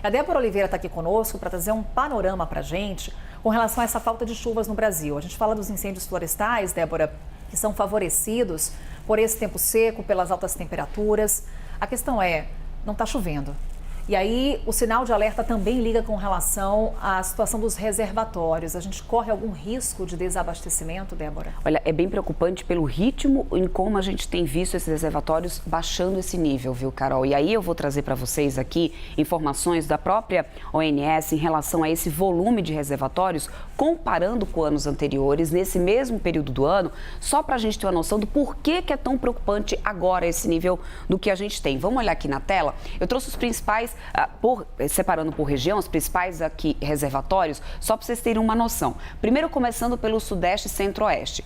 A Débora Oliveira está aqui conosco para trazer um panorama para a gente com relação a essa falta de chuvas no Brasil. A gente fala dos incêndios florestais, Débora, que são favorecidos por esse tempo seco, pelas altas temperaturas. A questão é, não está chovendo. E aí, o sinal de alerta também liga com relação à situação dos reservatórios. A gente corre algum risco de desabastecimento, Débora? Olha, é bem preocupante pelo ritmo em como a gente tem visto esses reservatórios baixando esse nível, viu, Carol? E aí eu vou trazer para vocês aqui informações da própria ONS em relação a esse volume de reservatórios, comparando com anos anteriores, nesse mesmo período do ano, só para a gente ter uma noção do porquê que é tão preocupante agora esse nível do que a gente tem. Vamos olhar aqui na tela? Eu trouxe os principais separando por região, os principais aqui reservatórios, só para vocês terem uma noção. Primeiro, começando pelo Sudeste e Centro-Oeste.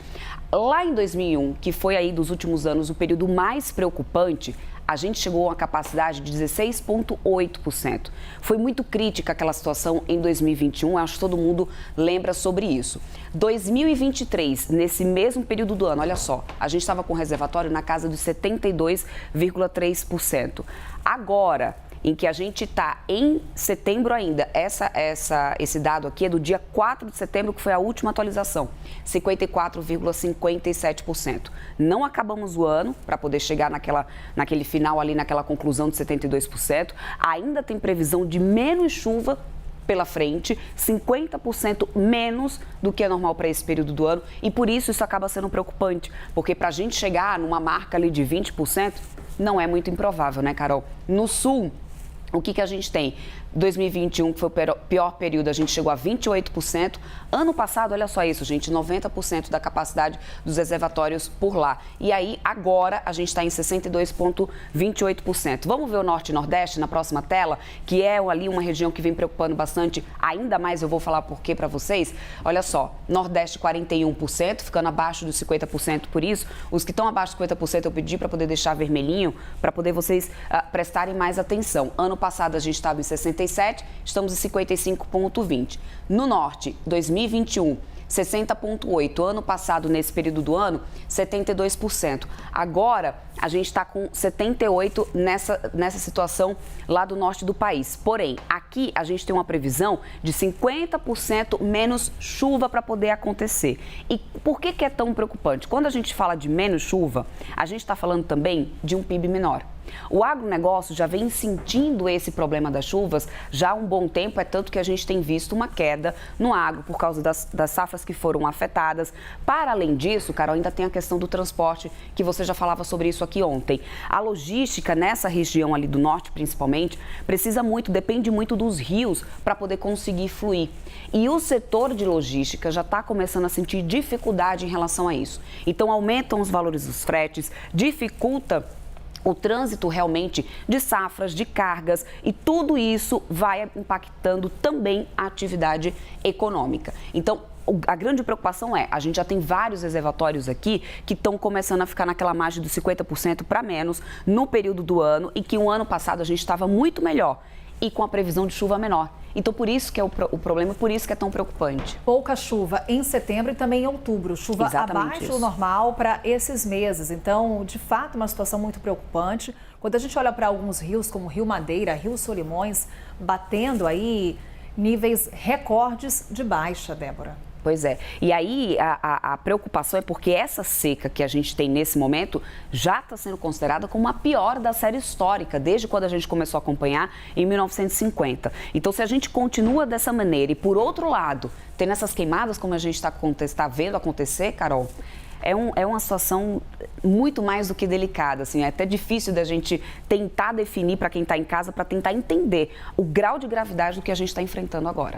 Lá em 2001, que foi aí dos últimos anos o período mais preocupante, a gente chegou a uma capacidade de 16,8%. Foi muito crítica aquela situação em 2021, acho que todo mundo lembra sobre isso. 2023, nesse mesmo período do ano, olha só, a gente estava com o reservatório na casa dos 72,3%. Agora, em que a gente está em setembro ainda, esse dado aqui é do dia 4 de setembro, que foi a última atualização, 54,57%. Não acabamos o ano para poder chegar naquele final ali, naquela conclusão de 72%. Ainda tem previsão de menos chuva pela frente, 50% menos do que é normal para esse período do ano, e por isso acaba sendo preocupante, porque para a gente chegar numa marca ali de 20%, não é muito improvável, né, Carol? No Sul, o que a gente tem? 2021, que foi o pior período, a gente chegou a 28%. Ano passado, olha só isso, gente, 90% da capacidade dos reservatórios por lá. E aí, agora, a gente está em 62,28%. Vamos ver o Norte e Nordeste na próxima tela, que é ali uma região que vem preocupando bastante, ainda mais eu vou falar por quê para vocês. Olha só, Nordeste 41%, ficando abaixo dos 50% por isso. Os que estão abaixo dos 50% eu pedi para poder deixar vermelhinho, para poder vocês prestarem mais atenção. Ano passado a gente estava em 67, estamos em 55,20. No Norte, 2021, 60,8. Ano passado, nesse período do ano, 72%. Agora, a gente está com 78% nessa situação lá do norte do país. Porém, aqui a gente tem uma previsão de 50% menos chuva para poder acontecer. E por que é tão preocupante? Quando a gente fala de menos chuva, a gente está falando também de um PIB menor. O agronegócio já vem sentindo esse problema das chuvas já há um bom tempo, é tanto que a gente tem visto uma queda no agro por causa das safras que foram afetadas. Para além disso, Carol, ainda tem a questão do transporte, que você já falava sobre isso aqui ontem. A logística nessa região ali do norte, principalmente, depende muito dos rios para poder conseguir fluir. E o setor de logística já está começando a sentir dificuldade em relação a isso. Então, aumentam os valores dos fretes, dificulta o trânsito realmente de safras, de cargas, e tudo isso vai impactando também a atividade econômica. Então, a grande preocupação a gente já tem vários reservatórios aqui que estão começando a ficar naquela margem dos 50% para menos no período do ano, e que o ano passado a gente estava muito melhor e com a previsão de chuva menor. Então, por isso que é o problema, por isso que é tão preocupante. Pouca chuva em setembro e também em outubro. Chuva abaixo do normal para esses meses. Então, de fato, uma situação muito preocupante. Quando a gente olha para alguns rios, como o Rio Madeira, Rio Solimões, batendo aí níveis recordes de baixa, Débora. Pois é. E aí a preocupação é porque essa seca que a gente tem nesse momento já está sendo considerada como a pior da série histórica, desde quando a gente começou a acompanhar em 1950. Então, se a gente continua dessa maneira e, por outro lado, tendo essas queimadas como a gente está vendo acontecer, Carol, é uma situação muito mais do que delicada, assim, é até difícil da gente tentar definir para quem está em casa, para tentar entender o grau de gravidade do que a gente está enfrentando agora.